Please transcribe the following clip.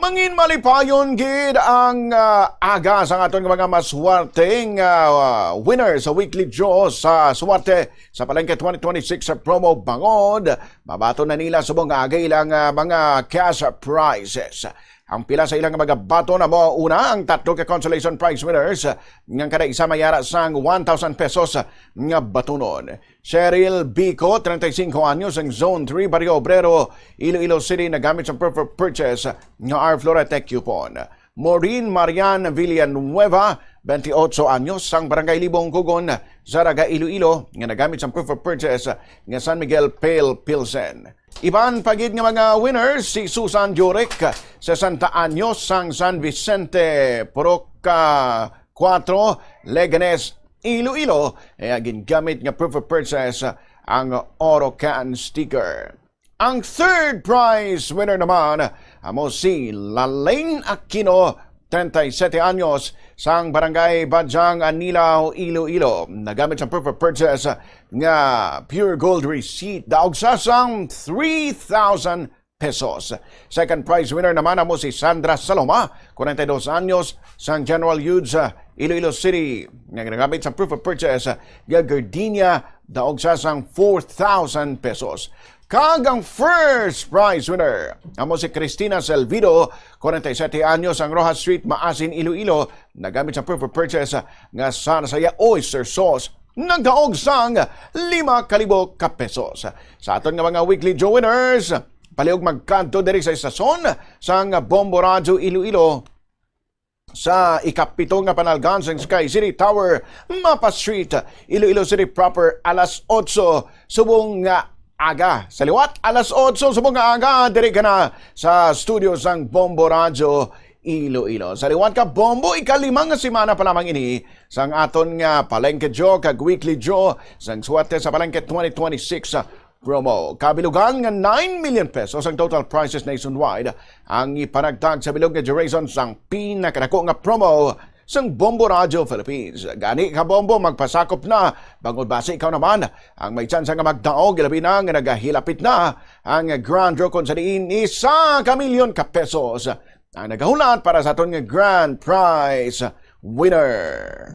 Mangin malipayon gid ang aga sa aton mga maswerteng winner sa weekly draw sa swerte sa Palengke 2026 sa promo bangod. Mabato na nila subong aga ilang mga cash prizes. Ang pila sa ilang mga bato na mo una ang tatlo ka consolation prize winners ng kada isa mayara sang 1,000 pesos nga batunon. Cheryl Bico, 35 anyos, ang Zone 3, Barrio Obrero, Iloilo City, nagamit sa preferred purchase ng R-Flora Tech coupon. Maureen Marian Villanueva, 28 anyos, ang Barangay Libong Kugon, Zaraga, Iloilo, nga nagamit sa preferred purchase ng San Miguel Pale Pilsen. Iban pagid nga mga winners, si Susan Jurek, 60 anyos, sang San Vicente, Poroca 4, Leganes, Iloilo, gingamit nga proof of purchase ang Oro Can sticker. Ang third prize winner naman amo si Lalaine Aquino, 37 anyos, sang Barangay Badyang, Anilao, Iloilo. Nagamit sa proof of purchase nga pure gold receipt daog sa sang 3,000 pesos. Second prize winner naman amo si Sandra Saloma, 42 anyos, sang General Yudes, Iloilo City. Nagamit sa proof of purchase nga gardenia daog sa sang 4,000 pesos. Kagang first prize winner amo si Cristina Selvido, 47 anyos, ang Rojas Street, Maasin, Iloilo. Nagamit sa proof of purchase nga Sanasaya oyster sauce nagdaog sang 5,000 ka pesos. Sa aton nga mga weekly draw winners, palihog magkanto diri sa istasyon sang Bombo Radio Iloilo sa ikapito nga panalgan sa Sky City Tower, Mapa Street, Iloilo City proper, alas 8 subong nga aga. Sa liwat, alas 8 subong nga aga, diri ka na sa studio sang Bombo Radio Iloilo. Sa liwat ka, Bombo, ikalimang nga semana pa lamang ini sang aton nga Palengke Draw, kag weekly draw sang swerte sa Palengke 2026 promo. Kabilugan nga 9 million pesos ang total prices nationwide ang ipanagtag sa bilog nga duration sang pinakadako nga promo sang Bombo Radio Philippines. Gani ka, Bombo, magpasakop na. Bangod base ikaw naman ang may chance nga magdaog, ilabi na nga nagahilapit na ang grand draw kung sa diin 1 milyon ka pesos ang nagahulat para sa aton nga grand prize winner.